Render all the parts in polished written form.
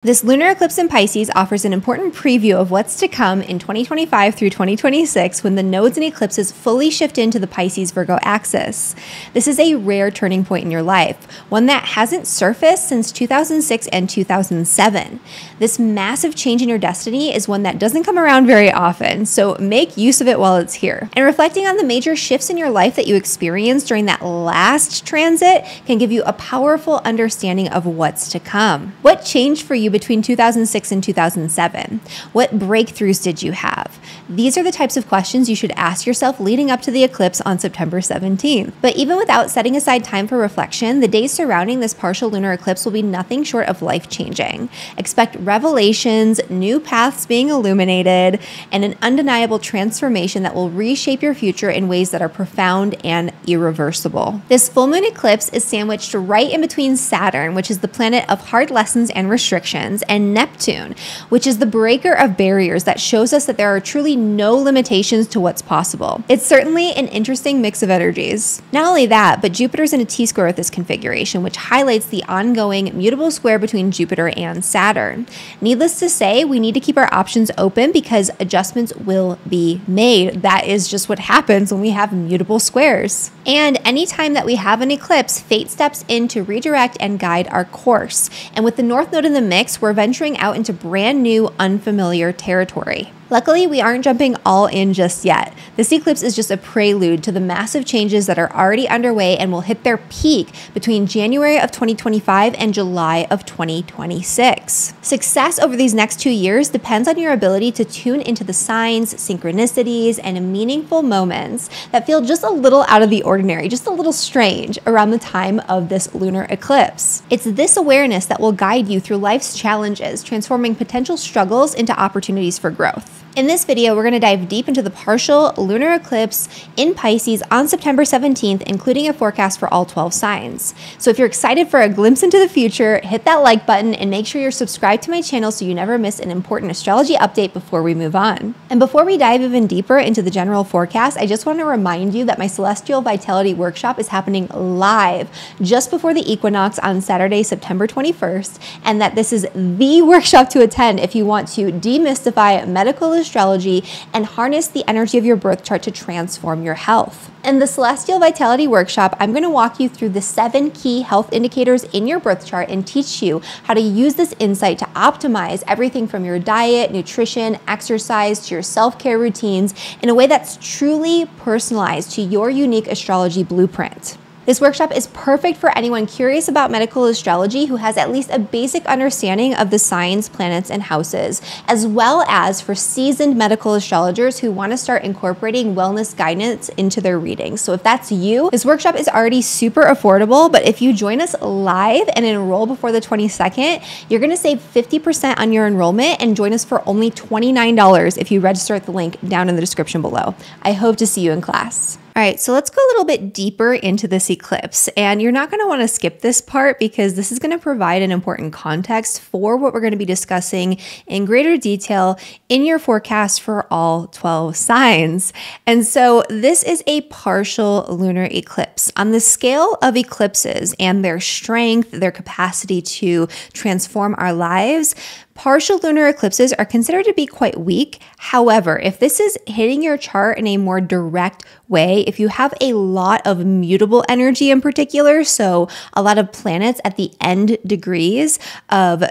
This lunar eclipse in Pisces offers an important preview of what's to come in 2025 through 2026 when the nodes and eclipses fully shift into the Pisces-Virgo axis. This is a rare turning point in your life, one that hasn't surfaced since 2006 and 2007. This massive change in your destiny is one that doesn't come around very often, so make use of it while it's here. And reflecting on the major shifts in your life that you experienced during that last transit can give you a powerful understanding of what's to come. What changed for you between 2006 and 2007? What breakthroughs did you have? These are the types of questions you should ask yourself leading up to the eclipse on September 17th. But even without setting aside time for reflection, the days surrounding this partial lunar eclipse will be nothing short of life-changing. Expect revelations, new paths being illuminated, and an undeniable transformation that will reshape your future in ways that are profound and irreversible. This full moon eclipse is sandwiched right in between Saturn, which is the planet of hard lessons and restrictions, and Neptune, which is the breaker of barriers that shows us that there are truly no limitations to what's possible. It's certainly an interesting mix of energies. Not only that, but Jupiter's in a T-square with this configuration, which highlights the ongoing mutable square between Jupiter and Saturn. Needless to say, we need to keep our options open because adjustments will be made. That is just what happens when we have mutable squares. And anytime that we have an eclipse, fate steps in to redirect and guide our course. And with the North Node in the mix, we're venturing out into brand new, unfamiliar territory. Luckily, we aren't jumping all in just yet. This eclipse is just a prelude to the massive changes that are already underway and will hit their peak between January of 2025 and July of 2026. Success over these next 2 years depends on your ability to tune into the signs, synchronicities, and meaningful moments that feel just a little out of the ordinary, just a little strange around the time of this lunar eclipse. It's this awareness that will guide you through life's challenges, transforming potential struggles into opportunities for growth. In this video, we're going to dive deep into the partial lunar eclipse in Pisces on September 17th, including a forecast for all 12 signs. So if you're excited for a glimpse into the future, hit that like button and make sure you're subscribed to my channel so you never miss an important astrology update before we move on. And before we dive even deeper into the general forecast, I just want to remind you that my Celestial Vitality Workshop is happening live just before the equinox on Saturday, September 21st, and that this is the workshop to attend if you want to demystify medical astrology and harness the energy of your birth chart to transform your health. In the Celestial Vitality Workshop, I'm going to walk you through the 7 key health indicators in your birth chart and teach you how to use this insight to optimize everything from your diet, nutrition, exercise, to your self-care routines in a way that's truly personalized to your unique astrology blueprint. This workshop is perfect for anyone curious about medical astrology who has at least a basic understanding of the signs, planets, and houses, as well as for seasoned medical astrologers who want to start incorporating wellness guidance into their readings. So if that's you, this workshop is already super affordable, but if you join us live and enroll before the 22nd, you're going to save 50% on your enrollment and join us for only $29 if you register at the link down in the description below. I hope to see you in class. All right, so let's go a little bit deeper into this eclipse, and you're not going to want to skip this part because this is going to provide an important context for what we're going to be discussing in greater detail in your forecast for all 12 signs. And so this is a partial lunar eclipse. On the scale of eclipses and their strength, their capacity to transform our lives, partial lunar eclipses are considered to be quite weak. However, if this is hitting your chart in a more direct way, if you have a lot of mutable energy in particular, so a lot of planets at the end degrees of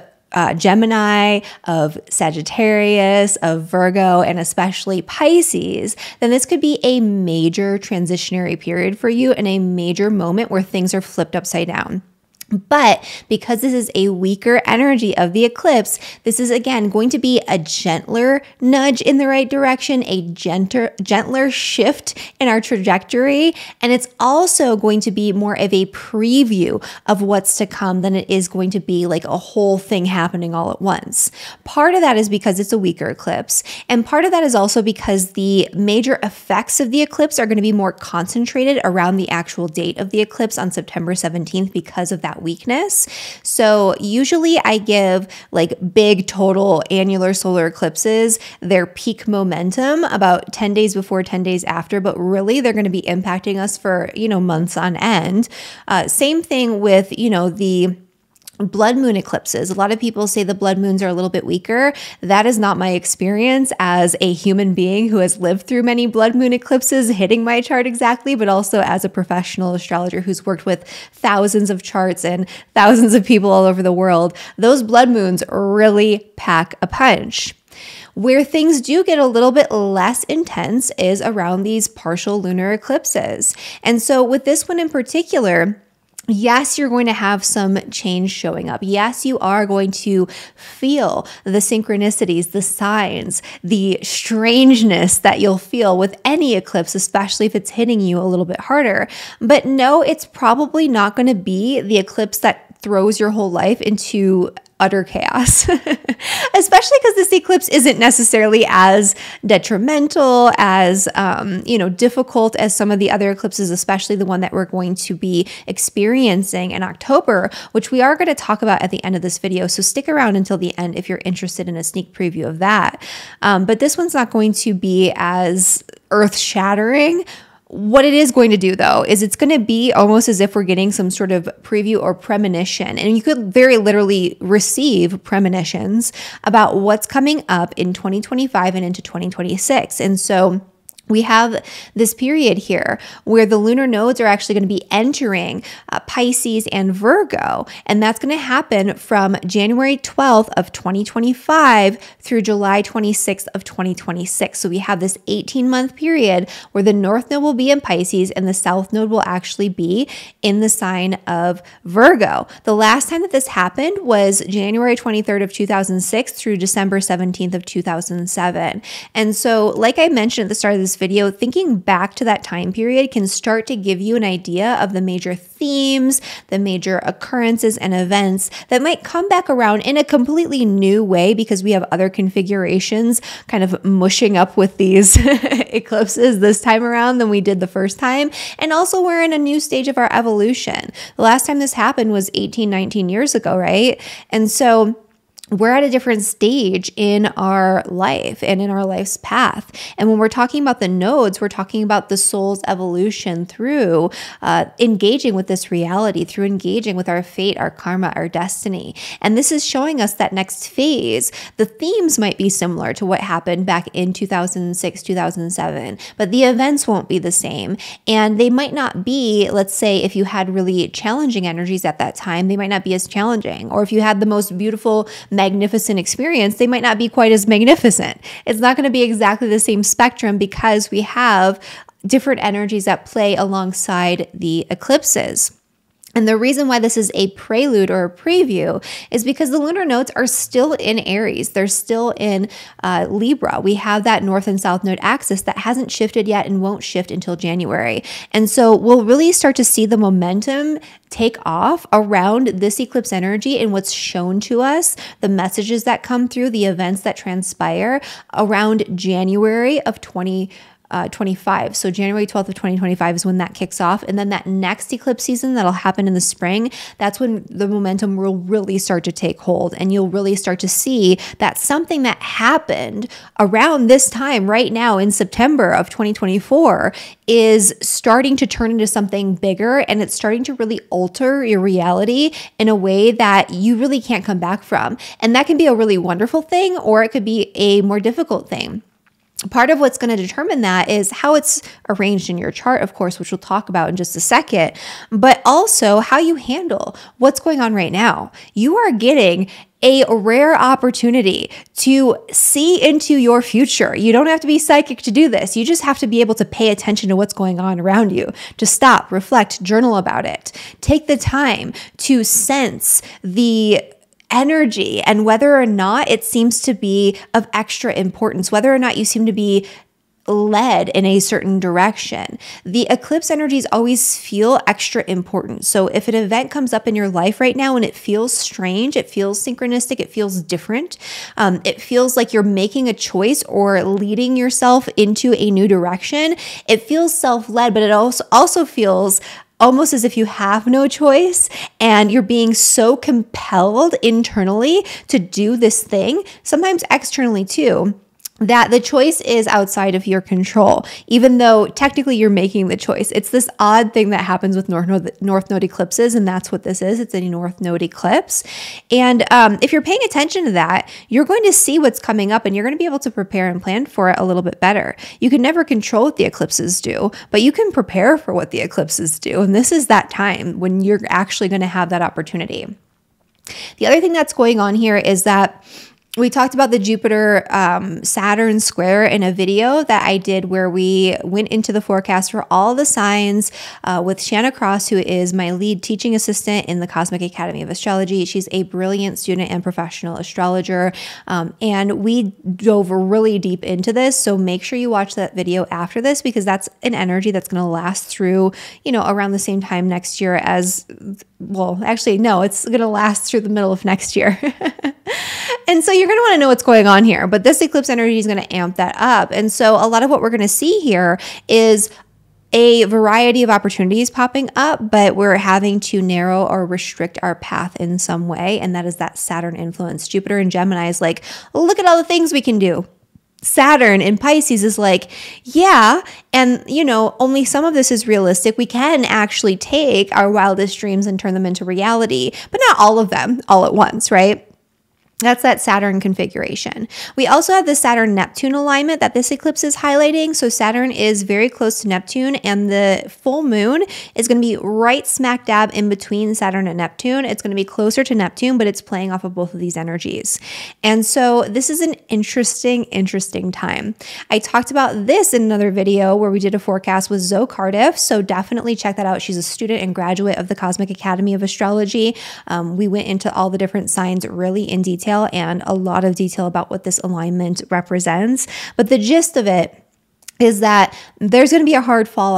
Gemini, of Sagittarius, of Virgo, and especially Pisces, then this could be a major transitionary period for you and a major moment where things are flipped upside down. But because this is a weaker energy of the eclipse, this is again going to be a gentler nudge in the right direction, a gentler shift in our trajectory. And it's also going to be more of a preview of what's to come than it is going to be like a whole thing happening all at once. Part of that is because it's a weaker eclipse. And part of that is also because the major effects of the eclipse are going to be more concentrated around the actual date of the eclipse on September 17th because of that weakness. So usually I give like big total annular solar eclipses their peak momentum about 10 days before, 10 days after, but really they're going to be impacting us for, months on end. Same thing with, the blood moon eclipses. A lot of people say the blood moons are a little bit weaker. That is not my experience as a human being who has lived through many blood moon eclipses hitting my chart exactly, but also as a professional astrologer who's worked with thousands of charts and thousands of people all over the world. Those blood moons really pack a punch. Where things do get a little bit less intense is around these partial lunar eclipses. And so with this one in particular, yes, you're going to have some change showing up. Yes, you are going to feel the synchronicities, the signs, the strangeness that you'll feel with any eclipse, especially if it's hitting you a little bit harder. But no, it's probably not going to be the eclipse that throws your whole life into utter chaos, especially because this eclipse isn't necessarily as detrimental, as, difficult as some of the other eclipses, especially the one that we're going to be experiencing in October, which we are going to talk about at the end of this video. So stick around until the end if you're interested in a sneak preview of that. But this one's not going to be as earth-shattering. What it is going to do, though, is it's going to be almost as if we're getting some sort of preview or premonition. And you could very literally receive premonitions about what's coming up in 2025 and into 2026. And so we have this period here where the lunar nodes are actually going to be entering Pisces and Virgo, and that's going to happen from January 12th of 2025 through July 26th of 2026. So we have this 18-month period where the North Node will be in Pisces and the South Node will actually be in the sign of Virgo. The last time that this happened was January 23rd of 2006 through December 17th of 2007. And so, like I mentioned at the start of this video, thinking back to that time period can start to give you an idea of the major themes, the major occurrences and events that might come back around in a completely new way because we have other configurations kind of mushing up with these eclipses this time around than we did the first time. And also we're in a new stage of our evolution. The last time this happened was 18, 19 years ago, right? And so we're at a different stage in our life and in our life's path. And when we're talking about the nodes, we're talking about the soul's evolution through engaging with this reality, through engaging with our fate, our karma, our destiny. And this is showing us that next phase. The themes might be similar to what happened back in 2006, 2007, but the events won't be the same. And they might not be, let's say, if you had really challenging energies at that time, they might not be as challenging. Or if you had the most beautiful, magnificent experience, they might not be quite as magnificent. It's not going to be exactly the same spectrum because we have different energies at play alongside the eclipses. And the reason why this is a prelude or a preview is because the lunar nodes are still in Aries. They're still in Libra. We have that north and south node axis that hasn't shifted yet and won't shift until January. And so we'll really start to see the momentum take off around this eclipse energy and what's shown to us, the messages that come through, the events that transpire around January of 2025. So January 12th of 2025 is when that kicks off. And then that next eclipse season that'll happen in the spring, that's when the momentum will really start to take hold. And you'll really start to see that something that happened around this time right now in September of 2024 is starting to turn into something bigger, and it's starting to really alter your reality in a way that you really can't come back from. And that can be a really wonderful thing, or it could be a more difficult thing. Part of what's going to determine that is how it's arranged in your chart, of course, which we'll talk about in just a second, but also how you handle what's going on right now. You are getting a rare opportunity to see into your future. You don't have to be psychic to do this. You just have to be able to pay attention to what's going on around you, to stop, reflect, journal about it. Take the time to sense the energy and whether or not it seems to be of extra importance, whether or not you seem to be led in a certain direction. The eclipse energies always feel extra important. So if an event comes up in your life right now and it feels strange, it feels synchronistic, it feels different, it feels like you're making a choice or leading yourself into a new direction, it feels self-led, but it also feels almost as if you have no choice and you're being so compelled internally to do this thing, sometimes externally too, that the choice is outside of your control, even though technically you're making the choice. It's this odd thing that happens with North Node eclipses, and that's what this is. It's a North Node eclipse. And if you're paying attention to that, you're going to see what's coming up, and you're going to be able to prepare and plan for it a little bit better. You can never control what the eclipses do, but you can prepare for what the eclipses do. And this is that time when you're actually going to have that opportunity. The other thing that's going on here is that we talked about the Jupiter Saturn square in a video that I did where we went into the forecast for all the signs with Shanna Cross, who is my lead teaching assistant in the Cosmic Academy of Astrology. She's a brilliant student and professional astrologer. And we dove really deep into this. So make sure you watch that video after this, because that's an energy that's going to last through, you know, around the same time next year as, well, actually, no, it's going to last through the middle of next year. And so you're going to want to know what's going on here, but this eclipse energy is going to amp that up. And so a lot of what we're going to see here is a variety of opportunities popping up, but we're having to narrow or restrict our path in some way. And that is that Saturn influence. Jupiter in Gemini is like, look at all the things we can do. Saturn in Pisces is like, yeah, and you know, only some of this is realistic. We can actually take our wildest dreams and turn them into reality, but not all of them all at once, right? That's that Saturn configuration. We also have the Saturn-Neptune alignment that this eclipse is highlighting. So Saturn is very close to Neptune, and the full moon is going to be right smack dab in between Saturn and Neptune. It's going to be closer to Neptune, but it's playing off of both of these energies. And so this is an interesting time. I talked about this in another video where we did a forecast with Zoe Cardiff. So definitely check that out. She's a student and graduate of the Cosmic Academy of Astrology. We went into all the different signs really in detail, and a lot of detail about what this alignment represents. But the gist of it is that there's going to be a hard fall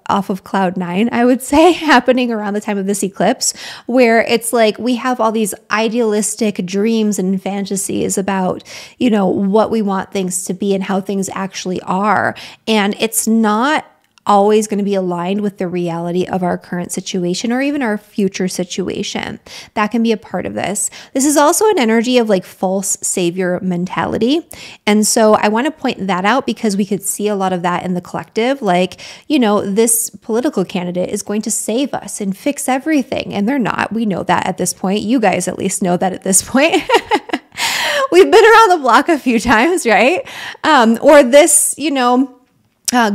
off of cloud 9, I would say, happening around the time of this eclipse, where it's like we have all these idealistic dreams and fantasies about, you know, what we want things to be and how things actually are. And it's not always going to be aligned with the reality of our current situation or even our future situation. That can be a part of this. This is also an energy of like false savior mentality. And so I want to point that out because we could see a lot of that in the collective. Like, you know, this political candidate is going to save us and fix everything. And they're not. We know that at this point. You guys at least know that at this point. We've been around the block a few times, right? Or this, you know,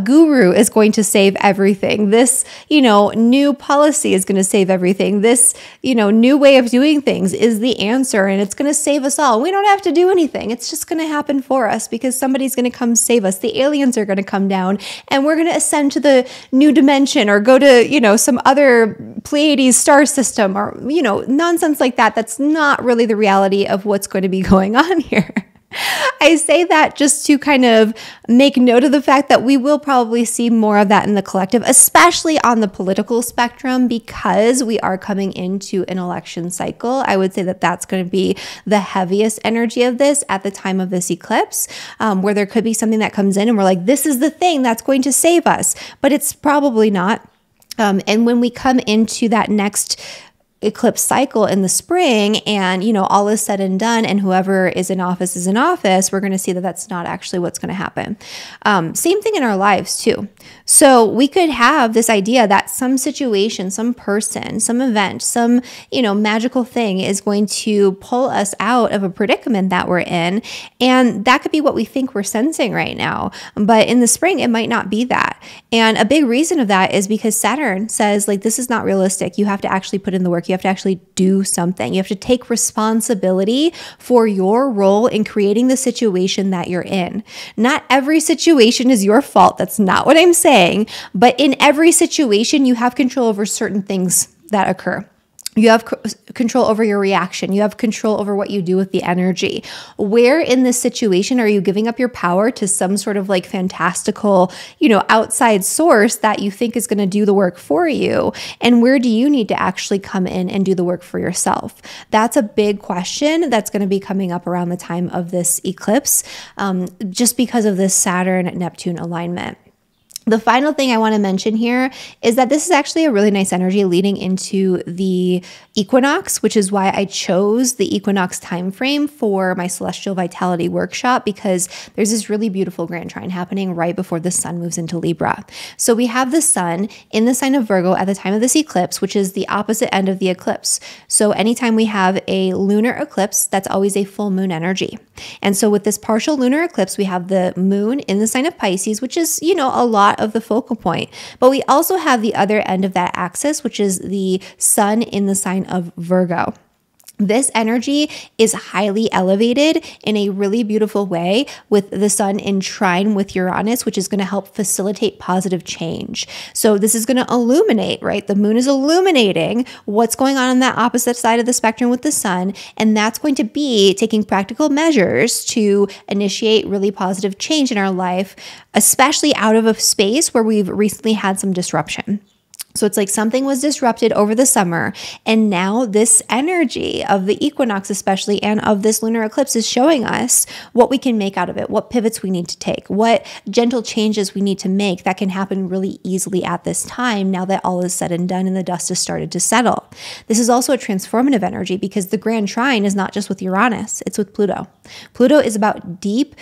guru is going to save everything. This, you know, new policy is going to save everything. This, you know, new way of doing things is the answer, and it's going to save us all. We don't have to do anything. It's just going to happen for us because somebody's going to come save us. The aliens are going to come down and we're going to ascend to the new dimension or go to, you know, some other Pleiades star system or, you know, nonsense like that. That's not really the reality of what's going to be going on here. I say that just to kind of make note of the fact that we will probably see more of that in the collective, especially on the political spectrum, because we are coming into an election cycle. I would say that that's going to be the heaviest energy of this at the time of this eclipse, where there could be something that comes in and we're like, this is the thing that's going to save us, but it's probably not. And when we come into that next eclipse cycle in the spring and, you know, all is said and done and whoever is in office, we're going to see that that's not actually what's going to happen. Same thing in our lives too. So we could have this idea that some situation, some person, some event, some, you know, magical thing is going to pull us out of a predicament that we're in. And that could be what we think we're sensing right now. But in the spring, it might not be that. And a big reason of that is because Saturn says, like, this is not realistic. You have to actually put in the work. You have to actually do something. You have to take responsibility for your role in creating the situation that you're in. Not every situation is your fault. That's not what I'm saying. But in every situation, you have control over certain things that occur. You have control over your reaction. You have control over what you do with the energy. Where in this situation are you giving up your power to some sort of like fantastical, you know, outside source that you think is going to do the work for you? And where do you need to actually come in and do the work for yourself? That's a big question that's going to be coming up around the time of this eclipse, just because of this Saturn-Neptune alignment. The final thing I want to mention here is that this is actually a really nice energy leading into the equinox, which is why I chose the equinox time frame for my Celestial Vitality workshop, because there's this really beautiful grand trine happening right before the sun moves into Libra. So we have the sun in the sign of Virgo at the time of this eclipse, which is the opposite end of the eclipse. So anytime we have a lunar eclipse, that's always a full moon energy. And so with this partial lunar eclipse, we have the moon in the sign of Pisces, which is, you know, a lot of the focal point. But we also have the other end of that axis, which is the sun in the sign of Virgo. This energy is highly elevated in a really beautiful way with the sun in trine with Uranus, which is going to help facilitate positive change. So this is going to illuminate, right? The moon is illuminating what's going on that opposite side of the spectrum with the sun. And that's going to be taking practical measures to initiate really positive change in our life, especially out of a space where we've recently had some disruption. So it's like something was disrupted over the summer, and now this energy of the equinox especially and of this lunar eclipse is showing us what we can make out of it, what pivots we need to take, what gentle changes we need to make that can happen really easily at this time now that all is said and done and the dust has started to settle. This is also a transformative energy because the grand trine is not just with Uranus, it's with Pluto. Pluto is about deep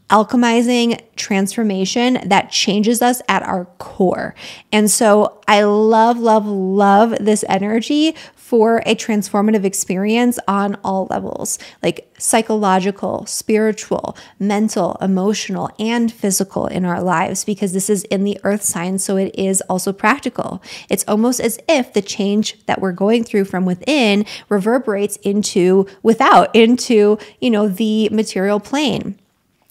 alchemizing transformation that changes us at our core. And so I love, love, love this energy for a transformative experience on all levels, like psychological, spiritual, mental, emotional, and physical in our lives, because this is in the earth sign. So it is also practical. It's almost as if the change that we're going through from within reverberates into the material plane.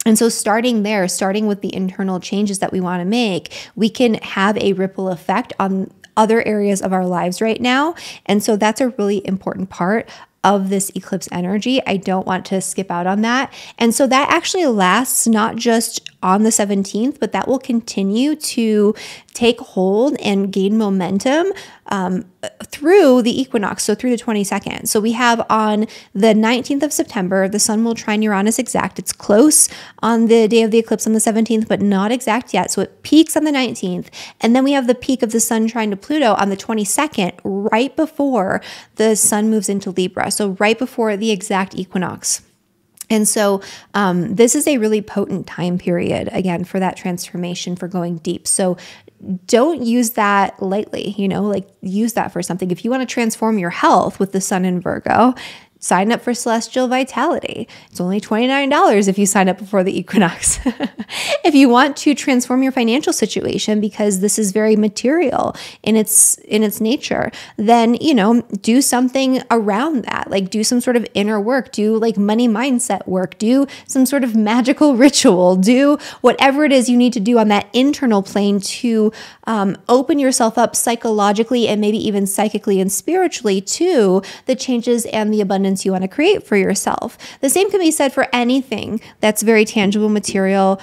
And so starting there, starting with the internal changes that we want to make, we can have a ripple effect on other areas of our lives right now. And so that's a really important part of this eclipse energy. I don't want to skip out on that. And so that actually lasts not just on the 17th, but that will continue to take hold and gain momentum through the equinox, so through the 22nd. So we have on the 19th of September, the sun will trine Uranus exact. It's close on the day of the eclipse on the 17th, but not exact yet. So it peaks on the 19th. And then we have the peak of the sun trine to Pluto on the 22nd, right before the sun moves into Libra. So right before the exact equinox. And so this is a really potent time period, again, for that transformation, for going deep. So don't use that lightly, use that for something. If you want to transform your health with the sun in Virgo, sign up for Celestial Vitality. It's only $29 if you sign up before the equinox. If you want to transform your financial situation, because this is very material in its nature, then, do something around that. Like do some sort of inner work, do like money mindset work, do some sort of magical ritual, do whatever it is you need to do on that internal plane to open yourself up psychologically and maybe even psychically and spiritually to the changes and the abundance you want to create for yourself. The same can be said for anything that's very tangible, material.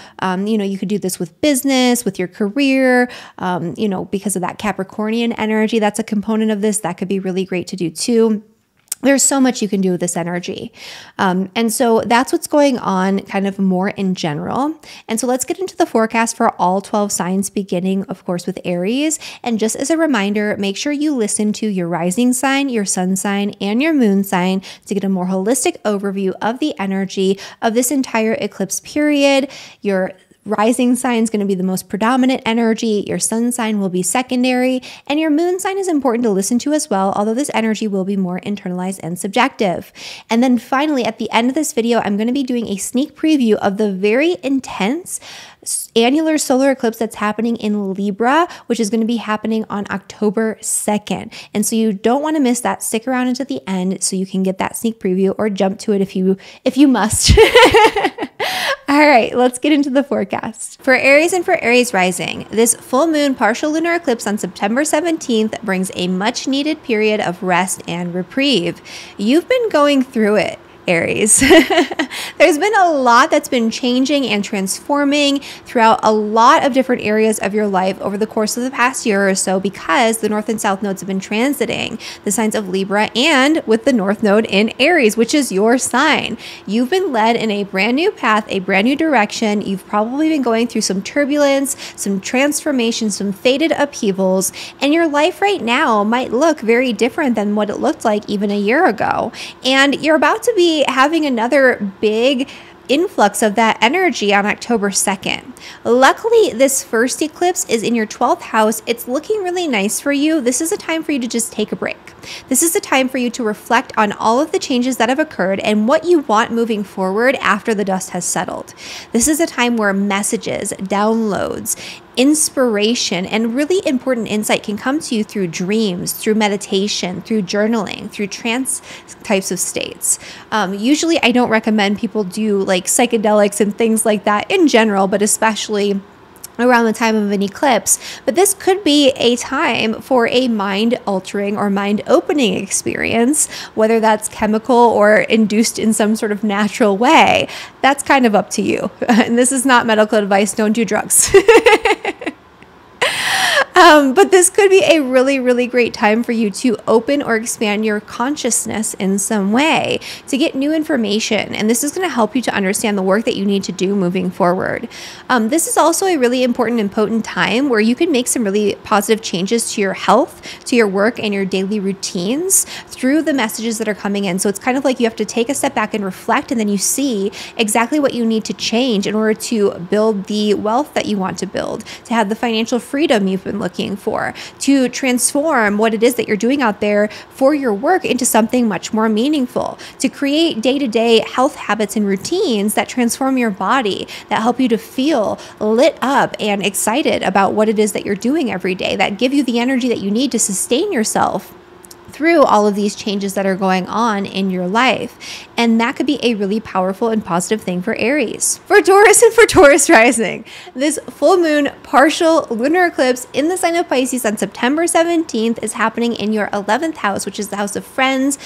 You could do this with business, with your career, because of that Capricornian energy. That's a component of this. That could be really great to do too. There's so much you can do with this energy. And so that's what's going on kind of more in general. And so let's get into the forecast for all 12 signs, beginning, of course, with Aries. And just as a reminder, make sure you listen to your rising sign, your sun sign, and your moon sign to get a more holistic overview of the energy of this entire eclipse period. Your rising sign is going to be the most predominant energy. Your sun sign will be secondary, and your moon sign is important to listen to as well, although this energy will be more internalized and subjective. And then finally, at the end of this video, I'm going to be doing a sneak preview of the very intense annular solar eclipse that's happening in Libra, which is going to be happening on October 2nd. And so you don't want to miss that. Stick around until the end so you can get that sneak preview, or jump to it if you must. All right, let's get into the forecast. For Aries and for Aries rising, this full moon partial lunar eclipse on September 17th brings a much needed period of rest and reprieve. You've been going through it, Aries. There's been a lot that's been changing and transforming throughout a lot of different areas of your life over the course of the past year or so, because the North and South nodes have been transiting the signs of Libra and with the North node in Aries, which is your sign. You've been led in a brand new path, a brand new direction. You've probably been going through some turbulence, some transformation, some fated upheavals, and your life right now might look very different than what it looked like even a year ago. And you're about to be having another big influx of that energy on October 2nd. Luckily, this first eclipse is in your 12th house. It's looking really nice for you. This is a time for you to just take a break. This is a time for you to reflect on all of the changes that have occurred and what you want moving forward after the dust has settled. This is a time where messages, downloads, inspiration, and really important insight can come to you through dreams, through meditation, through journaling, through trance types of states. Usually I don't recommend people do like psychedelics and things like that in general, but especially around the time of an eclipse. But this could be a time for a mind-altering or mind-opening experience, whether that's chemical or induced in some sort of natural way. That's kind of up to you. And this is not medical advice. Don't do drugs. But this could be a really, really great time for you to open or expand your consciousness in some way, to get new information. And this is going to help you to understand the work that you need to do moving forward. This is also a really important and potent time where you can make some really positive changes to your health, to your work, and your daily routines through the messages that are coming in. So it's kind of like you have to take a step back and reflect, and then you see exactly what you need to change in order to build the wealth that you want to build, to have the financial freedom you've been looking for, to transform what it is that you're doing out there for your work into something much more meaningful, to create day-to-day health habits and routines that transform your body, that help you to feel lit up and excited about what it is that you're doing every day, that give you the energy that you need to sustain yourself through all of these changes that are going on in your life. And that could be a really powerful and positive thing for Aries. For Taurus and for Taurus rising, this full moon partial lunar eclipse in the sign of Pisces on September 17th is happening in your 11th house, which is the house of friends,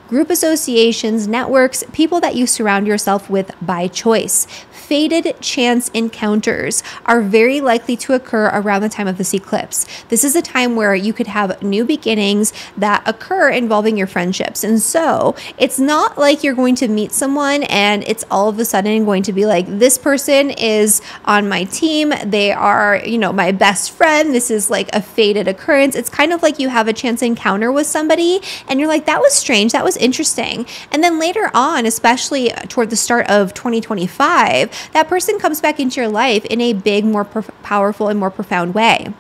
group associations, networks, people that you surround yourself with by choice. Fated chance encounters are very likely to occur around the time of this eclipse. This is a time where you could have new beginnings that occur involving your friendships. And so it's not like you're going to meet someone and it's all of a sudden going to be like, this person is on my team. They are, you know, my best friend. This is like a fated occurrence. It's kind of like you have a chance encounter with somebody and you're like, that was strange. That was interesting. And then later on, especially toward the start of 2025, that person comes back into your life in a big, more powerful and more profound way.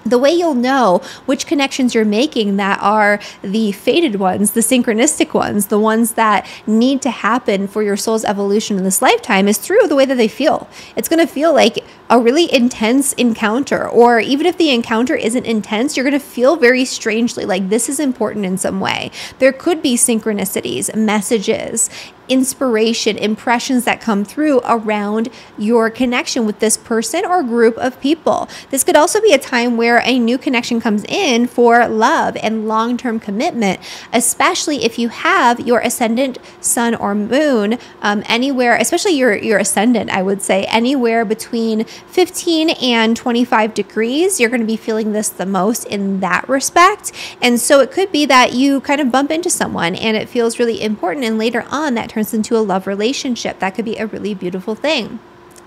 The way you'll know which connections you're making that are the fated ones, the synchronistic ones, the ones that need to happen for your soul's evolution in this lifetime, is through the way that they feel. It's going to feel like a really intense encounter, or even if the encounter isn't intense, you're going to feel very strangely like this is important in some way. There could be synchronicities, messages, inspiration, impressions that come through around your connection with this person or group of people. This could also be a time where a new connection comes in for love and long-term commitment, especially if you have your ascendant sun or moon anywhere, especially your ascendant, I would say, anywhere between 15 and 25 degrees. You're going to be feeling this the most in that respect. And so it could be that you kind of bump into someone and it feels really important, and later on that turns into a love relationship. That could be a really beautiful thing.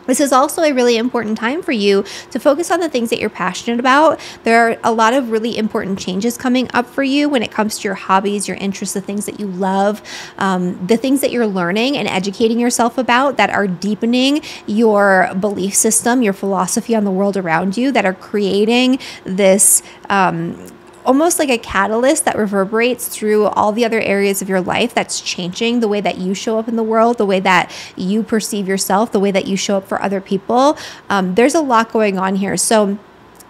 This is also a really important time for you to focus on the things that you're passionate about. There are a lot of really important changes coming up for you when it comes to your hobbies, your interests, the things that you love, the things that you're learning and educating yourself about that are deepening your belief system, your philosophy on the world around you, that are creating this almost like a catalyst that reverberates through all the other areas of your life, that's changing the way that you show up in the world, the way that you perceive yourself, the way that you show up for other people. There's a lot going on here. So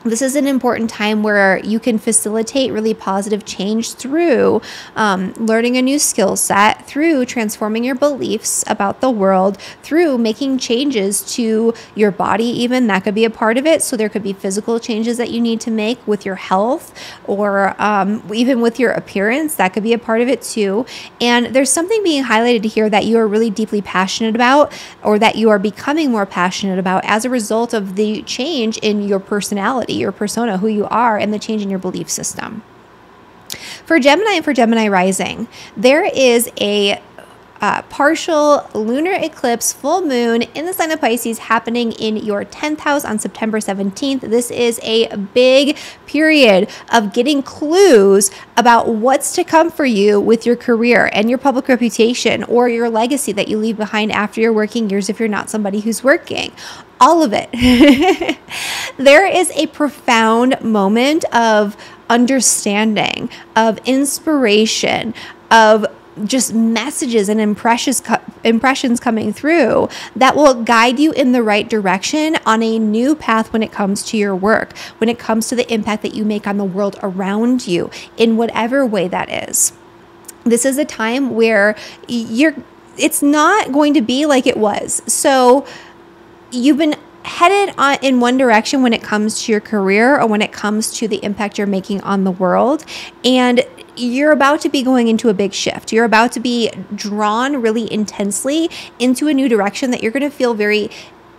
This is an important time where you can facilitate really positive change through learning a new skill set, through transforming your beliefs about the world, through making changes to your body even. That could be a part of it. So there could be physical changes that you need to make with your health, or even with your appearance. That could be a part of it too. And there's something being highlighted here that you are really deeply passionate about, or that you are becoming more passionate about as a result of the change in your personality, your persona, who you are, and the change in your belief system. For Gemini and for Gemini rising, there is a partial lunar eclipse full moon in the sign of Pisces happening in your 10th house on September 17th. This is a big period of getting clues about what's to come for you with your career and your public reputation, or your legacy that you leave behind after your working years if you're not somebody who's working. All of it. There is a profound moment of understanding, of inspiration, of just messages and impressions coming through that will guide you in the right direction on a new path when it comes to your work, when it comes to the impact that you make on the world around you, in whatever way that is. This is a time where it's not going to be like it was. So you've been headed in one direction when it comes to your career, or when it comes to the impact you're making on the world, and you're about to be going into a big shift. You're about to be drawn really intensely into a new direction that you're going to feel very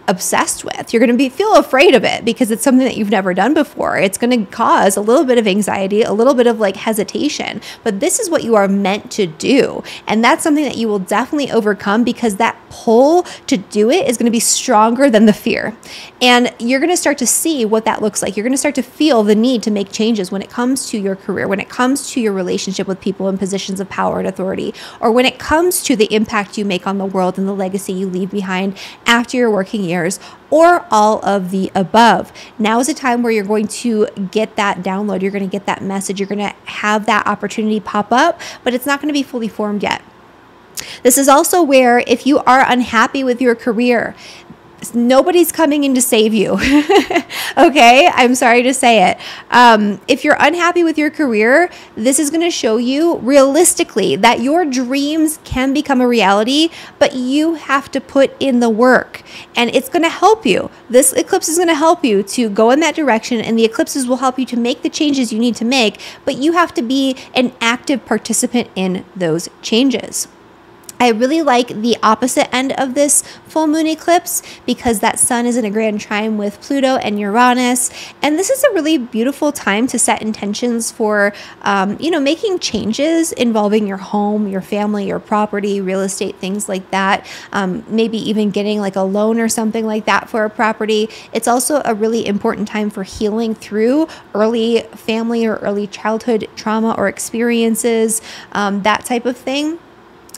obsessed with. You're going to feel afraid of it because it's something that you've never done before. It's going to cause a little bit of anxiety, a little bit of like hesitation, but this is what you are meant to do. And that's something that you will definitely overcome, because that pull to do it is going to be stronger than the fear. And you're going to start to see what that looks like. You're going to start to feel the need to make changes when it comes to your career, when it comes to your relationship with people in positions of power and authority, or when it comes to the impact you make on the world and the legacy you leave behind after your working years, or all of the above. Now is a time where you're going to get that download. You're going to get that message. You're going to have that opportunity pop up, but it's not going to be fully formed yet. This is also where, if you are unhappy with your career, nobody's coming in to save you. Okay, I'm sorry to say it. If you're unhappy with your career, this is going to show you realistically that your dreams can become a reality, but you have to put in the work, and it's going to help you. This eclipse is going to help you to go in that direction, and the eclipses will help you to make the changes you need to make, but you have to be an active participant in those changes. I really like the opposite end of this full moon eclipse, because that sun is in a grand trine with Pluto and Uranus. And this is a really beautiful time to set intentions for, making changes involving your home, your family, your property, real estate, things like that. Maybe even getting like a loan or something like that for a property. It's also a really important time for healing through early family or early childhood trauma or experiences, that type of thing.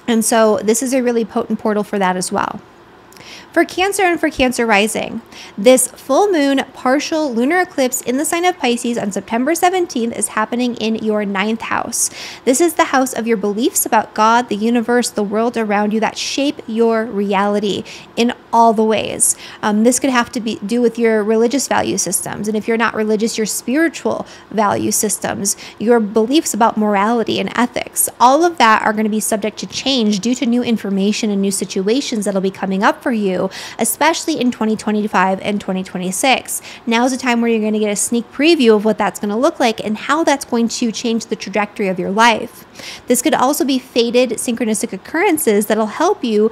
And so this is a really potent portal for that as well. For Cancer and for Cancer rising, this full moon partial lunar eclipse in the sign of Pisces on September 17th is happening in your 9th house. This is the house of your beliefs about God, the universe, the world around you that shape your reality in all the ways. This could have to do with your religious value systems. And if you're not religious, your spiritual value systems, your beliefs about morality and ethics. All of that are going to be subject to change due to new information and new situations that'll be coming up for you, especially in 2025 and 2026. Now is a time where you're going to get a sneak preview of what that's going to look like and how that's going to change the trajectory of your life. This could also be fated synchronistic occurrences that'll help you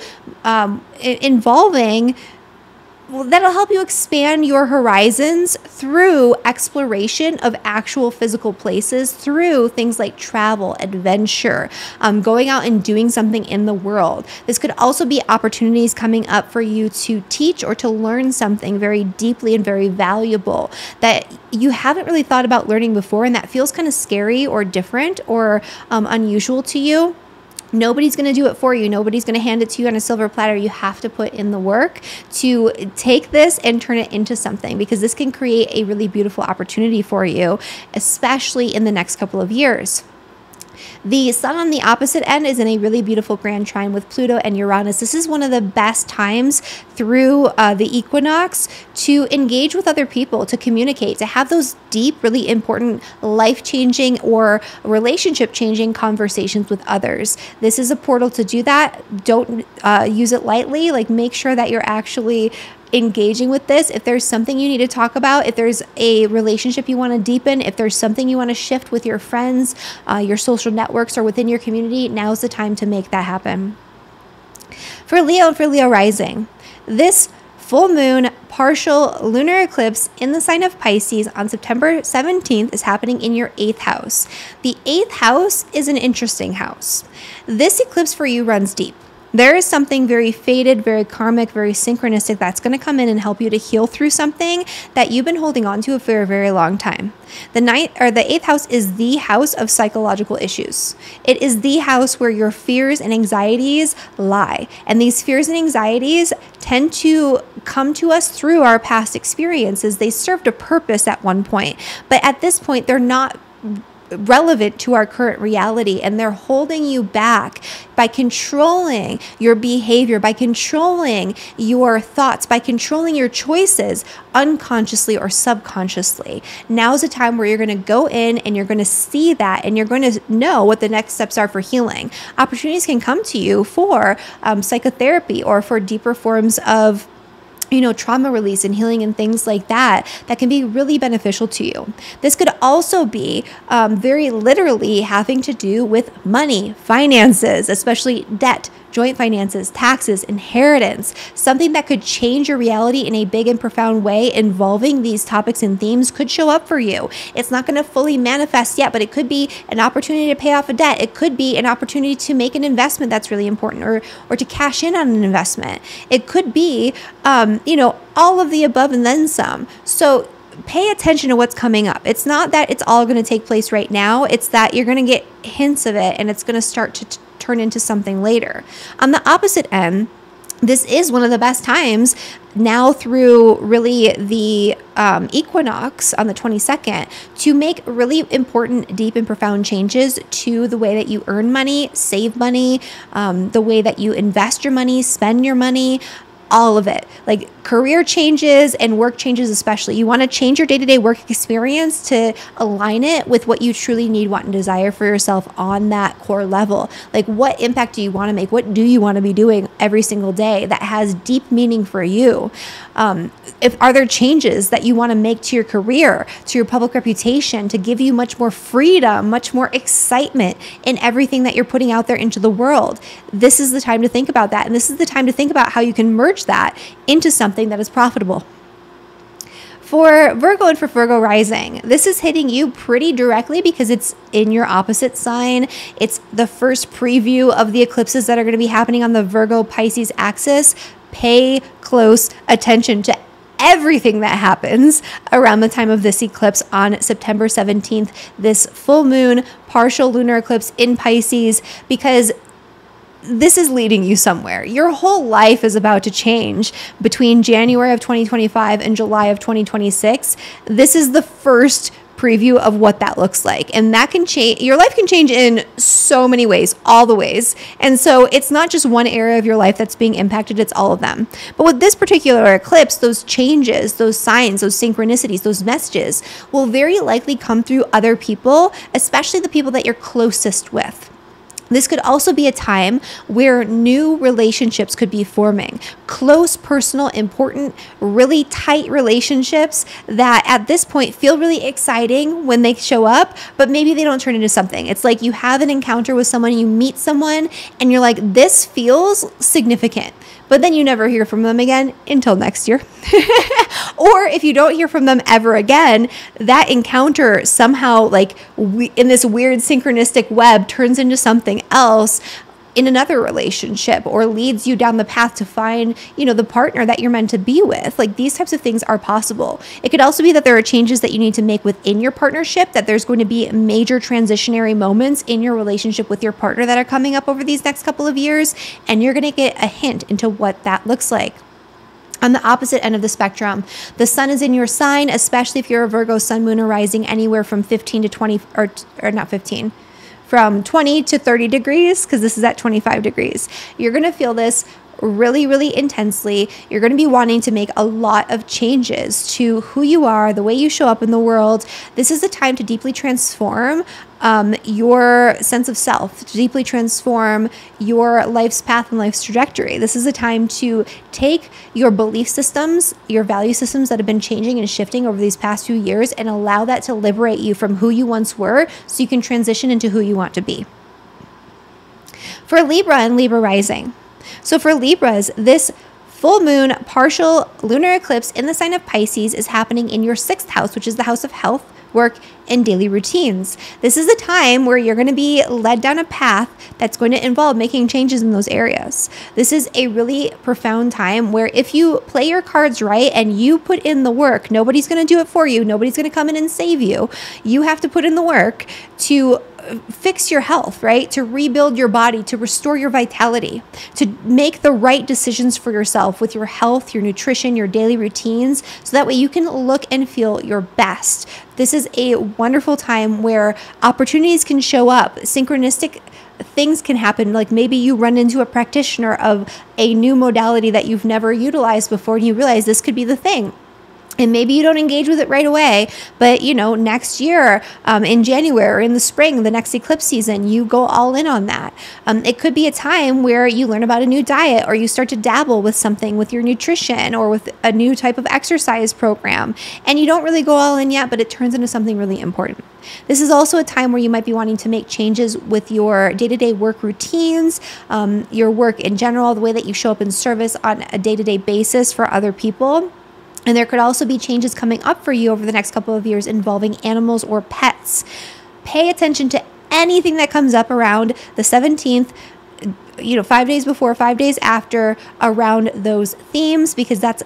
that'll help you expand your horizons through exploration of actual physical places, through things like travel, adventure, going out and doing something in the world. This could also be opportunities coming up for you to teach or to learn something very deeply and very valuable that you haven't really thought about learning before, and that feels kind of scary or different or unusual to you. Nobody's going to do it for you. Nobody's going to hand it to you on a silver platter. You have to put in the work to take this and turn it into something, because this can create a really beautiful opportunity for you, especially in the next couple of years. The sun on the opposite end is in a really beautiful grand trine with Pluto and Uranus. This is one of the best times through the equinox to engage with other people, to communicate, to have those deep, really important, life-changing or relationship-changing conversations with others. This is a portal to do that. Don't use it lightly. Like, make sure that you're actually engaging with this. If there's something you need to talk about, if there's a relationship you want to deepen, if there's something you want to shift with your friends, your social networks, or within your community, now's the time to make that happen. For Leo and for Leo rising, this full moon partial lunar eclipse in the sign of Pisces on September 17th is happening in your 8th house. The 8th house is an interesting house. This eclipse for you runs deep. There is something very fated, very karmic, very synchronistic that's going to come in and help you to heal through something that you've been holding on to for a very long time. The 8th house is the house of psychological issues. It is the house where your fears and anxieties lie. And these fears and anxieties tend to come to us through our past experiences. They served a purpose at one point, but at this point, they're not relevant to our current reality, and they're holding you back by controlling your behavior, by controlling your thoughts, by controlling your choices unconsciously or subconsciously. Now's a time where you're going to go in and you're going to see that, and you're going to know what the next steps are for healing. Opportunities can come to you for psychotherapy or for deeper forms of trauma release and healing and things like that can be really beneficial to you. This could also be very literally having to do with money, finances, especially debt, joint finances, taxes, inheritance. Something that could change your reality in a big and profound way involving these topics and themes could show up for you. It's not going to fully manifest yet, but it could be an opportunity to pay off a debt. It could be an opportunity to make an investment that's really important, or to cash in on an investment. It could be, all of the above and then some. So pay attention to what's coming up. It's not that it's all going to take place right now. It's that you're going to get hints of it, and it's going to start to turn into something later. On the opposite end, this is one of the best times now through really the equinox on the 22nd to make really important, deep, and profound changes to the way that you earn money, save money, the way that you invest your money, spend your money, all of it. Like career changes and work changes especially. You want to change your day-to-day work experience to align it with what you truly need, want, and desire for yourself on that core level. Like, what impact do you want to make? What do you want to be doing every single day that has deep meaning for you? Are there changes that you want to make to your career, to your public reputation, to give you much more freedom, much more excitement in everything that you're putting out there into the world? This is the time to think about that. And this is the time to think about how you can merge that into something that is profitable. For Virgo and for Virgo rising, this is hitting you pretty directly because it's in your opposite sign. It's the first preview of the eclipses that are going to be happening on the Virgo-Pisces axis. Pay close attention to everything that happens around the time of this eclipse on September 17th, this full moon partial lunar eclipse in Pisces, because this is leading you somewhere. Your whole life is about to change between January of 2025 and July of 2026. This is the first preview of what that looks like. And that can change. Your life can change in so many ways, all the ways. And so it's not just one area of your life that's being impacted, it's all of them. But with this particular eclipse, those changes, those signs, those synchronicities, those messages will very likely come through other people, especially the people that you're closest with. This could also be a time where new relationships could be forming. Close, personal, important, really tight relationships that at this point feel really exciting when they show up, but maybe they don't turn into something. It's like you have an encounter with someone, you meet someone, and you're like, this feels significant. But then you never hear from them again until next year. Or if you don't hear from them ever again, that encounter somehow, like in this weird synchronistic web, turns into something else in another relationship, or leads you down the path to find, the partner that you're meant to be with. Like, these types of things are possible. It could also be that there are changes that you need to make within your partnership, that there's going to be major transitionary moments in your relationship with your partner that are coming up over these next couple of years, and you're going to get a hint into what that looks like. On the opposite end of the spectrum, the sun is in your sign, especially if you're a Virgo sun, moon, or rising, anywhere from 15 to 20, or not 15, from 20 to 30 degrees, because this is at 25 degrees. You're going to feel this really, really intensely. You're going to be wanting to make a lot of changes to who you are, the way you show up in the world. This is the time to deeply transform your sense of self, to deeply transform your life's path and life's trajectory. This is a time to take your belief systems, your value systems that have been changing and shifting over these past few years, and allow that to liberate you from who you once were so you can transition into who you want to be. For Libra and Libra rising. So for Libras, this full moon partial lunar eclipse in the sign of Pisces is happening in your 6th house, which is the house of health, work, and daily routines. This is a time where you're going to be led down a path that's going to involve making changes in those areas. This is a really profound time where if you play your cards right and you put in the work, nobody's going to do it for you. Nobody's going to come in and save you. You have to put in the work to fix your health, right? To rebuild your body, to restore your vitality, to make the right decisions for yourself with your health, your nutrition, your daily routines, so that way you can look and feel your best. This is a wonderful time where opportunities can show up, synchronistic things can happen. Like maybe you run into a practitioner of a new modality that you've never utilized before, and you realize this could be the thing. And maybe you don't engage with it right away, but next year in January or in the spring, the next eclipse season, you go all in on that. It could be a time where you learn about a new diet, or you start to dabble with something with your nutrition or with a new type of exercise program, and you don't really go all in yet, but it turns into something really important. This is also a time where you might be wanting to make changes with your day-to-day work routines, your work in general, the way that you show up in service on a day-to-day basis for other people. And there could also be changes coming up for you over the next couple of years involving animals or pets. Pay attention to anything that comes up around the 17th, 5 days before, 5 days after, around those themes, because that's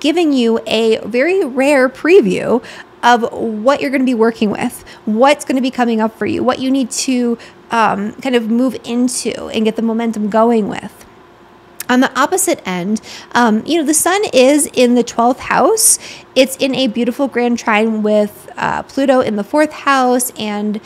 giving you a very rare preview of what you're going to be working with, what's going to be coming up for you, what you need to kind of move into and get the momentum going with. On the opposite end, the sun is in the 12th house. It's in a beautiful grand trine with Pluto in the 4th house and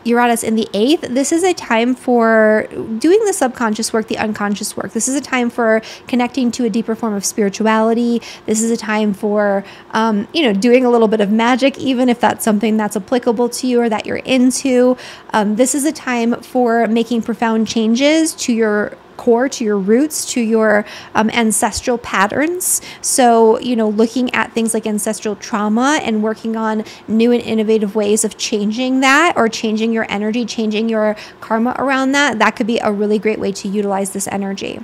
Uranus in the 8th. This is a time for doing the subconscious work, the unconscious work. This is a time for connecting to a deeper form of spirituality. This is a time for, doing a little bit of magic, even if that's something that's applicable to you or that you're into. This is a time for making profound changes to your core, to your roots, to your ancestral patterns. So, looking at things like ancestral trauma and working on new and innovative ways of changing that, or changing your energy, changing your karma around that, that could be a really great way to utilize this energy.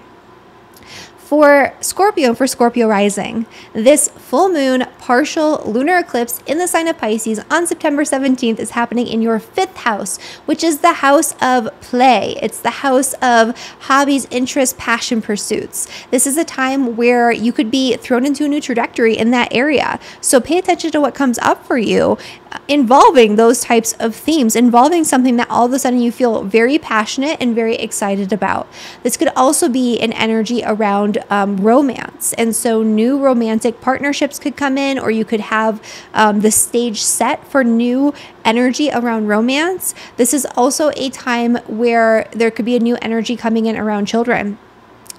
For Scorpio rising, this full moon partial lunar eclipse in the sign of Pisces on September 17th is happening in your 5th house, which is the house of play. It's the house of hobbies, interests, passion pursuits. This is a time where you could be thrown into a new trajectory in that area. So pay attention to what comes up for you involving those types of themes, involving something that all of a sudden you feel very passionate and very excited about. This could also be an energy around romance. And so new romantic partnerships could come in, or you could have the stage set for new energy around romance. This is also a time where there could be a new energy coming in around children.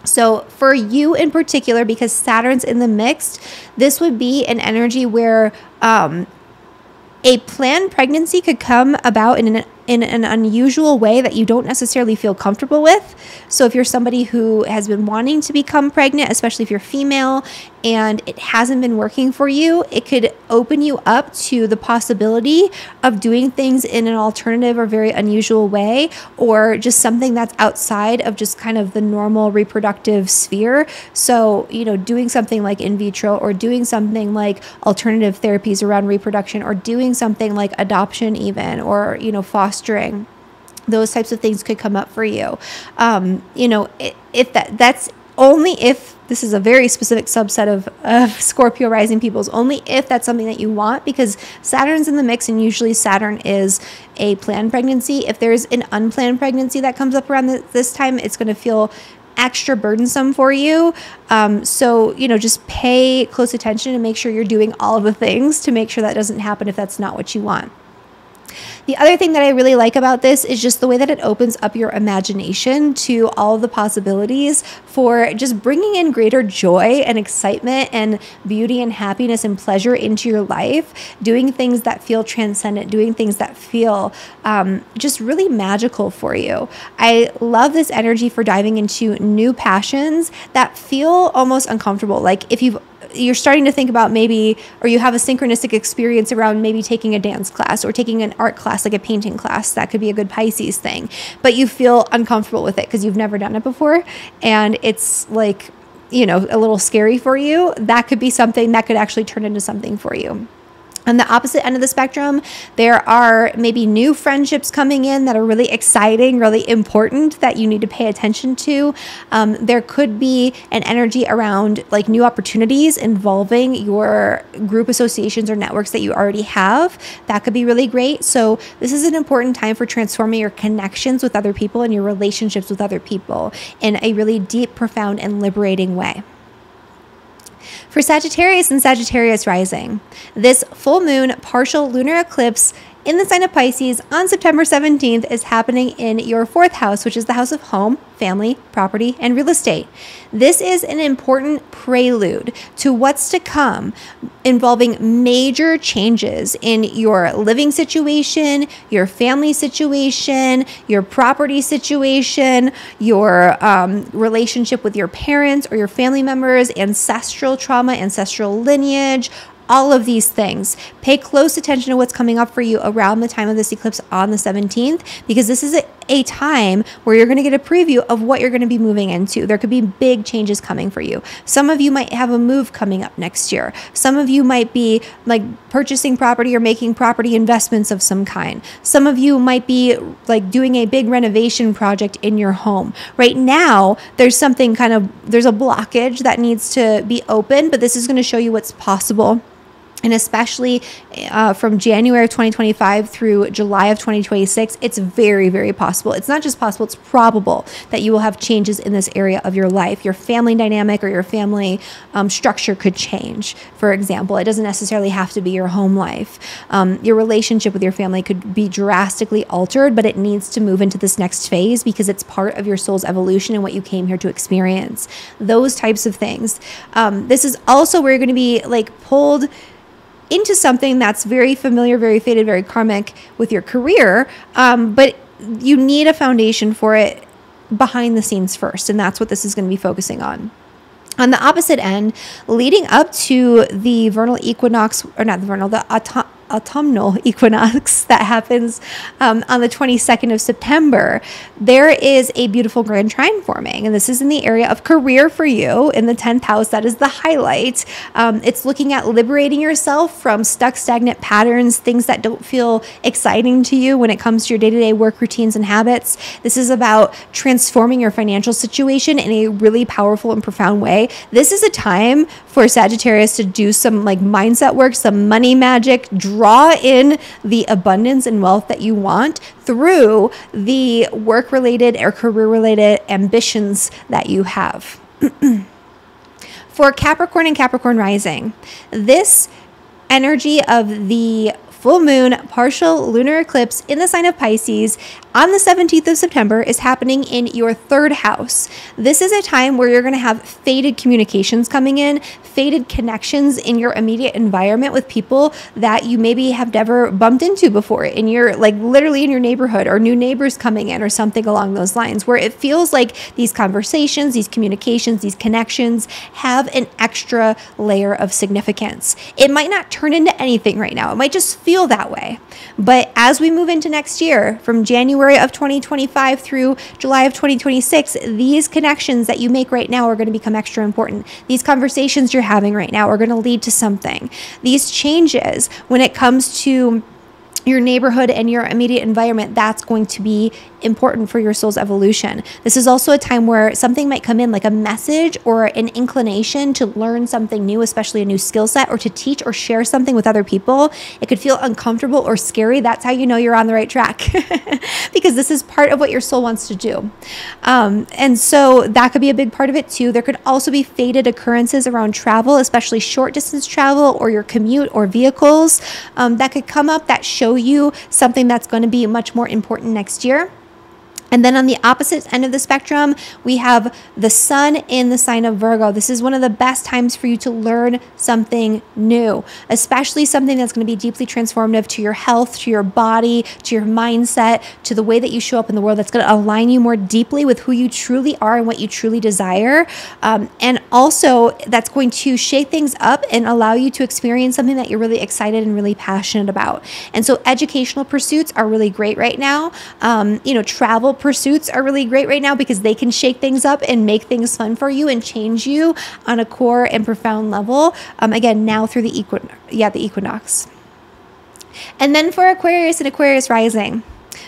So for you in particular, because Saturn's in the mix, this would be an energy where a planned pregnancy could come about in an unusual way that you don't necessarily feel comfortable with. So if you're somebody who has been wanting to become pregnant, especially if you're female and it hasn't been working for you, it could open you up to the possibility of doing things in an alternative or very unusual way, or just something that's outside of just kind of the normal reproductive sphere. So, doing something like in vitro, or doing something like alternative therapies around reproduction, or doing something like adoption even, or, fostering. Those types of things could come up for you. If that's only if this is a very specific subset of Scorpio rising peoples, only if that's something that you want, because Saturn's in the mix, and usually Saturn is a planned pregnancy. If there's an unplanned pregnancy that comes up around this time, it's going to feel extra burdensome for you. So, just pay close attention and make sure you're doing all of the things to make sure that doesn't happen if that's not what you want. The other thing that I really like about this is just the way that it opens up your imagination to all the possibilities for just bringing in greater joy and excitement and beauty and happiness and pleasure into your life, doing things that feel transcendent, doing things that feel just really magical for you. I love this energy for diving into new passions that feel almost uncomfortable. Like if you're starting to think about maybe, or you have a synchronistic experience around maybe taking a dance class or taking an art class, like a painting class. That could be a good Pisces thing, but you feel uncomfortable with it because you've never done it before. And it's like, a little scary for you. That could be something that could actually turn into something for you. On the opposite end of the spectrum, there are maybe new friendships coming in that are really exciting, really important that you need to pay attention to. There could be an energy around like new opportunities involving your group associations or networks that you already have. That could be really great. So this is an important time for transforming your connections with other people and your relationships with other people in a really deep, profound, and liberating way. For Sagittarius and Sagittarius rising, this full moon partial lunar eclipse in the sign of Pisces on September 17th is happening in your 4th house, which is the house of home, family, property, and real estate. This is an important prelude to what's to come, involving major changes in your living situation, your family situation, your property situation, your relationship with your parents or your family members, ancestral trauma, ancestral lineage, all of these things. Pay close attention to what's coming up for you around the time of this eclipse on the 17th, because this is a time where you're going to get a preview of what you're going to be moving into. There could be big changes coming for you. Some of you might have a move coming up next year. Some of you might be like purchasing property or making property investments of some kind. Some of you might be like doing a big renovation project in your home. Right now, there's a blockage that needs to be open, but this is going to show you what's possible. And especially from January of 2025 through July of 2026, it's very, very possible. It's not just possible, it's probable that you will have changes in this area of your life. Your family dynamic or your family structure could change. For example, it doesn't necessarily have to be your home life. Your relationship with your family could be drastically altered, but it needs to move into this next phase because it's part of your soul's evolution and what you came here to experience. Those types of things. This is also where you're going to be like pulled into something that's very familiar, very fated, very karmic with your career, but you need a foundation for it behind the scenes first, and that's what this is going to be focusing on. On the opposite end, leading up to the vernal equinox, or not the vernal, the autumnal equinox that happens on the 22nd of September, there is a beautiful grand trine forming. And this is in the area of career for you in the 10th house. That is the highlight. It's looking at liberating yourself from stuck, stagnant patterns, things that don't feel exciting to you when it comes to your day-to-day work routines and habits. This is about transforming your financial situation in a really powerful and profound way. This is a time for Sagittarius to do some like mindset work, some money magic, draw in the abundance and wealth that you want through the work-related or career-related ambitions that you have. For Capricorn and Capricorn rising, this energy of the full moon partial lunar eclipse in the sign of Pisces on the 17th of September is happening in your 3rd house. This is a time where you're going to have faded communications coming in, faded connections in your immediate environment with people that you maybe have never bumped into before in your, like literally in your neighborhood, or new neighbors coming in or something along those lines, where it feels like these conversations, these communications, these connections have an extra layer of significance. It might not turn into anything right now. It might just feel that way. But as we move into next year, from January of 2025 through July of 2026, these connections that you make right now are going to become extra important. These conversations you're having right now are going to lead to something. These changes, when it comes to your neighborhood and your immediate environment, that's going to be important for your soul's evolution. This is also a time where something might come in, like a message or an inclination to learn something new, especially a new skill set, or to teach or share something with other people. It could feel uncomfortable or scary. That's how you know you're on the right track because this is part of what your soul wants to do. And so that could be a big part of it too. There could also be fated occurrences around travel, especially short distance travel or your commute or vehicles that could come up that show show you something that's going to be much more important next year. And then on the opposite end of the spectrum, we have the sun in the sign of Virgo. This is one of the best times for you to learn something new, especially something that's going to be deeply transformative to your health, to your body, to your mindset, to the way that you show up in the world. That's going to align you more deeply with who you truly are and what you truly desire. And also that's going to shake things up and allow you to experience something that you're really excited and really passionate about. And so educational pursuits are really great right now. Travel pursuits are really great right now because they can shake things up and make things fun for you and change you on a core and profound level. Again, now through the equinox. And then for Aquarius and Aquarius rising.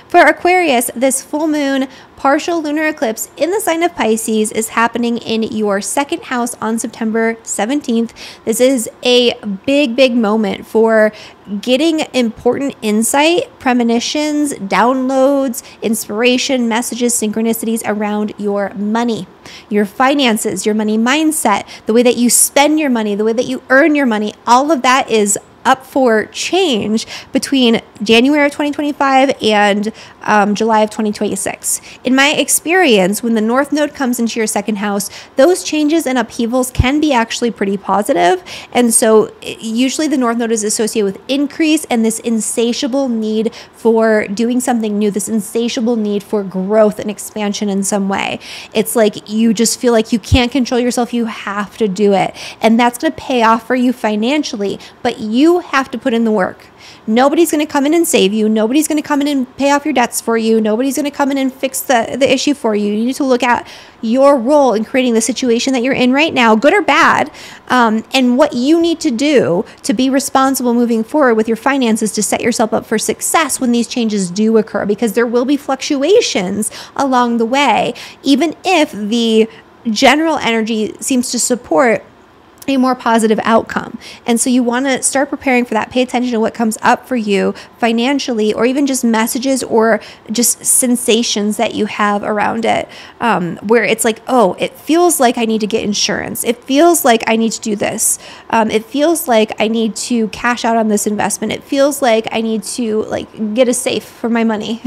For Aquarius, this full moon partial lunar eclipse in the sign of Pisces is happening in your second house on September 17th. This is a big moment for getting important insight, premonitions, downloads, inspiration, messages, synchronicities around your money, your finances, your money mindset, the way that you spend your money, the way that you earn your money. All of that is up for change between January of 2025 and July of 2026. In my experience, when the North Node comes into your second house, those changes and upheavals can be actually pretty positive. And so usually the North Node is associated with increase and this insatiable need for doing something new, this insatiable need for growth and expansion in some way. It's like you just feel like you can't control yourself, you have to do it. And that's going to pay off for you financially, but you have to put in the work. Nobody's going to come in and save you. Nobody's going to come in and pay off your debts for you. Nobody's going to come in and fix the issue for you. You need to look at your role in creating the situation that you're in right now, good or bad, and what you need to do to be responsible moving forward with your finances to set yourself up for success when these changes do occur, because there will be fluctuations along the way, even if the general energy seems to support a more positive outcome. And so you want to start preparing for that. Pay attention to what comes up for you financially, or even just messages or just sensations that you have around it, where it's like, oh, it feels like I need to get insurance. It feels like I need to do this. It feels like I need to cash out on this investment. It feels like I need to get a safe for my money,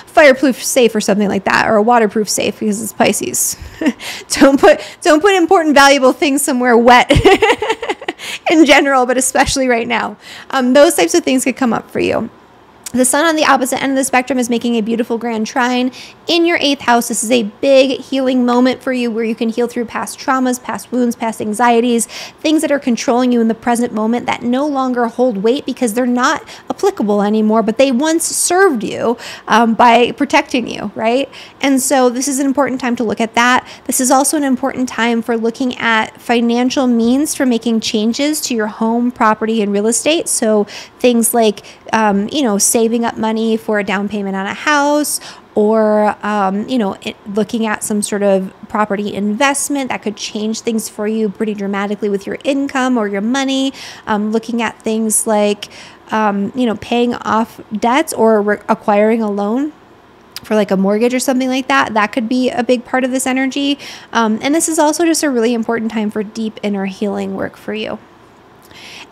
fireproof safe or something like that, or a waterproof safe because it's Pisces. Don't put important, valuable things somewhere wet. In general, but especially right now. Those types of things could come up for you. The sun on the opposite end of the spectrum is making a beautiful grand trine in your 8th house. This is a big healing moment for you where you can heal through past traumas, past wounds, past anxieties, things that are controlling you in the present moment that no longer hold weight because they're not applicable anymore, but they once served you by protecting you, right? And so this is an important time to look at that. This is also an important time for looking at financial means for making changes to your home, property, and real estate. So things like, saving up money for a down payment on a house, or, looking at some sort of property investment that could change things for you pretty dramatically with your income or your money. Looking at things like, paying off debts or acquiring a loan for like a mortgage or something like that. That could be a big part of this energy. And this is also just a really important time for deep inner healing work for you.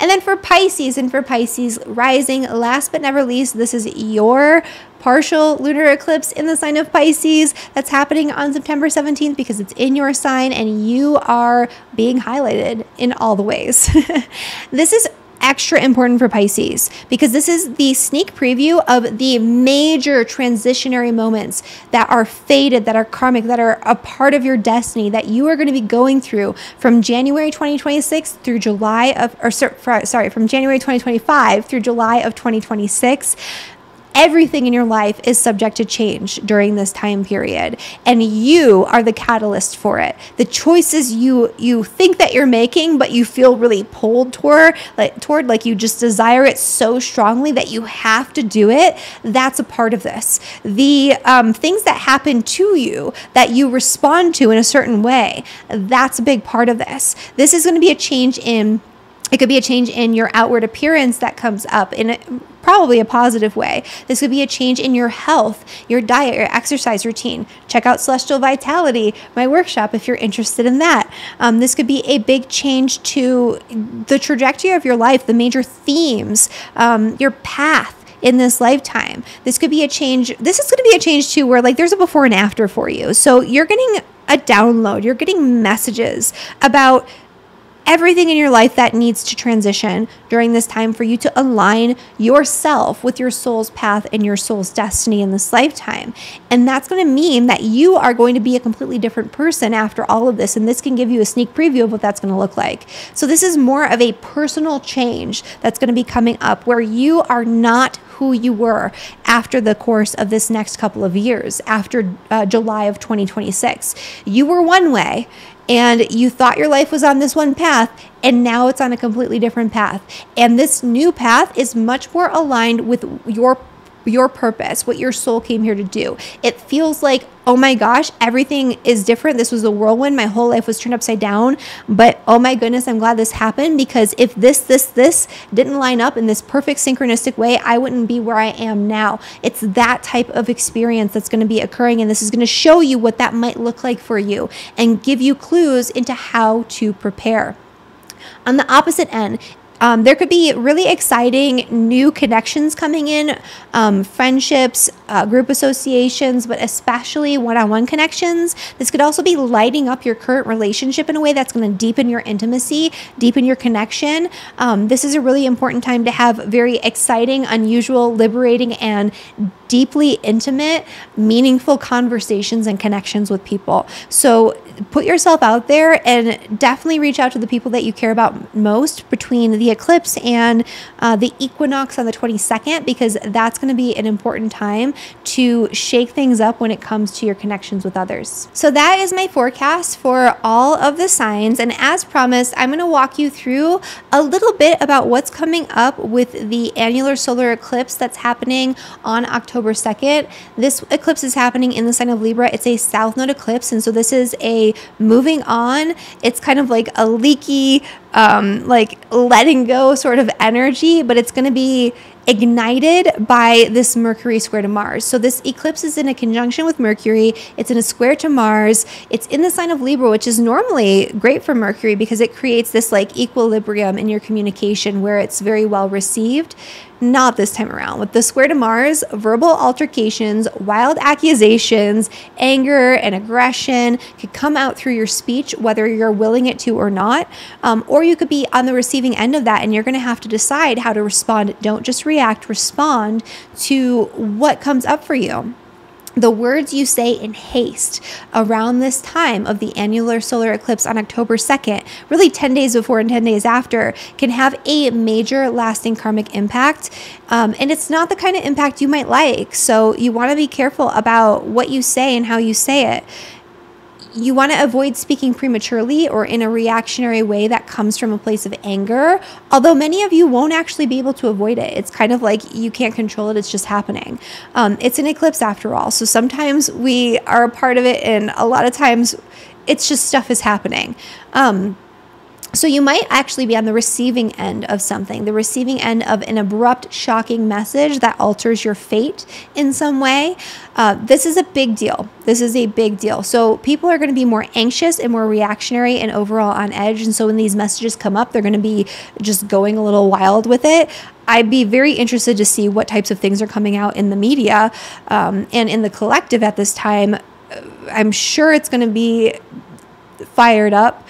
And then for Pisces and for Pisces rising, last but never least, this is your partial lunar eclipse in the sign of Pisces that's happening on September 17th because it's in your sign and you are being highlighted in all the ways. This is extra important for Pisces because this is the sneak preview of the major transitionary moments that are fated, that are karmic, that are a part of your destiny that you are going to be going through from January 2026 through from January 2025 through July of 2026. Everything in your life is subject to change during this time period, and you are the catalyst for it. The choices you think that you're making, but you feel really pulled toward, like you just desire it so strongly that you have to do it. That's a part of this. The things that happen to you that you respond to in a certain way, that's a big part of this. This is going to be a change in. It could be a change in your outward appearance that comes up in probably a positive way. This could be a change in your health, your diet, your exercise routine. Check out Celestial Vitality, my workshop, if you're interested in that. This could be a big change to the trajectory of your life, the major themes, your path, in this lifetime. This could be a change. This is going to be a change too, where like there's a before and after for you. So you're getting a download, you're getting messages about everything in your life that needs to transition during this time for you to align yourself with your soul's path and your soul's destiny in this lifetime. And that's going to mean that you are going to be a completely different person after all of this. And this can give you a sneak preview of what that's going to look like. So this is more of a personal change that's going to be coming up, where you are not who you were after the course of this next couple of years, after July of 2026. You were one way, and you thought your life was on this one path, and now it's on a completely different path. And this new path is much more aligned with your purpose, what your soul came here to do. It feels like, oh my gosh, everything is different. This was a whirlwind. My whole life was turned upside down. But oh my goodness, I'm glad this happened, because if this didn't line up in this perfect synchronistic way, I wouldn't be where I am now. It's that type of experience that's going to be occurring. And this is going to show you what that might look like for you and give you clues into how to prepare. On the opposite end, there could be really exciting new connections coming in, friendships, group associations, but especially one-on-one connections. This could also be lighting up your current relationship in a way that's going to deepen your intimacy, deepen your connection. This is a really important time to have very exciting, unusual, liberating, and deeply intimate, meaningful conversations and connections with people. So put yourself out there and definitely reach out to the people that you care about most between the eclipse and the equinox on the 22nd, because that's going to be an important time to shake things up when it comes to your connections with others. So that is my forecast for all of the signs. And as promised, I'm going to walk you through a little bit about what's coming up with the annular solar eclipse that's happening on October 2nd. This eclipse is happening in the sign of Libra. It's a south node eclipse, and so this is a moving on. It's kind of like a leaky, like letting go sort of energy, but it's going to be ignited by this Mercury square to Mars. So this eclipse is in a conjunction with Mercury. It's in a square to Mars. It's in the sign of Libra, which is normally great for Mercury because it creates this like equilibrium in your communication where it's very well received. Not this time around. With the square to Mars, verbal altercations, wild accusations, anger, and aggression could come out through your speech, whether you're willing it to or not. Or you could be on the receiving end of that, and you're going to have to decide how to respond. Don't just react, respond to what comes up for you. The words you say in haste around this time of the annular solar eclipse on October 2nd, really 10 days before and 10 days after, can have a major lasting karmic impact. And it's not the kind of impact you might like. So you want to be careful about what you say and how you say it. You want to avoid speaking prematurely or in a reactionary way that comes from a place of anger, although many of you won't actually be able to avoid it. It's kind of like you can't control it. It's just happening. It's an eclipse after all. So sometimes we are a part of it, and a lot of times it's just stuff is happening. So you might actually be on the receiving end of something, the receiving end of an abrupt, shocking message that alters your fate in some way. This is a big deal. This is a big deal. So people are going to be more anxious and more reactionary and overall on edge. And so when these messages come up, they're going to be just going a little wild with it. I'd be very interested to see what types of things are coming out in the media and in the collective at this time. I'm sure it's going to be fired up.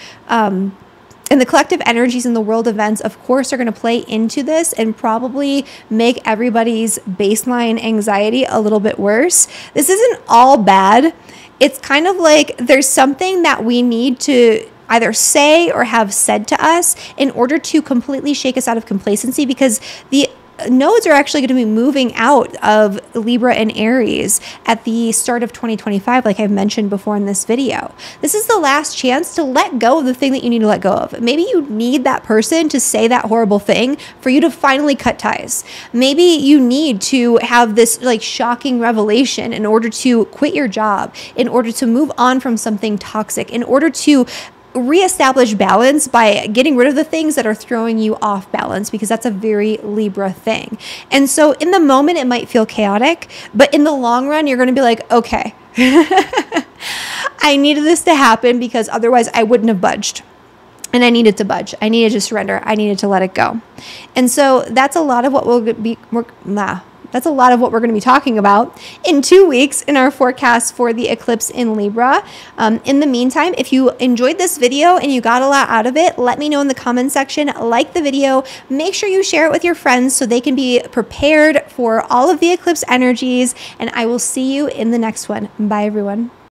And the collective energies in the world events, of course, are going to play into this and probably make everybody's baseline anxiety a little bit worse. This isn't all bad. It's kind of like there's something that we need to either say or have said to us in order to completely shake us out of complacency, because the nodes are actually going to be moving out of Libra and Aries at the start of 2025, like I've mentioned before in this video. This is the last chance to let go of the thing that you need to let go of. Maybe you need that person to say that horrible thing for you to finally cut ties. Maybe you need to have this like shocking revelation in order to quit your job, in order to move on from something toxic, in order to reestablish balance by getting rid of the things that are throwing you off balance, because that's a very Libra thing. And so in the moment, it might feel chaotic, but in the long run, you're going to be like, okay, I needed this to happen because otherwise I wouldn't have budged. And I needed to budge. I needed to surrender. I needed to let it go. And so that's a lot of what we'll be that's a lot of what we're going to be talking about in 2 weeks in our forecast for the eclipse in Libra. In the meantime, if you enjoyed this video and you got a lot out of it, let me know in the comment section. Like the video, make sure you share it with your friends so they can be prepared for all of the eclipse energies, and I will see you in the next one. Bye, everyone.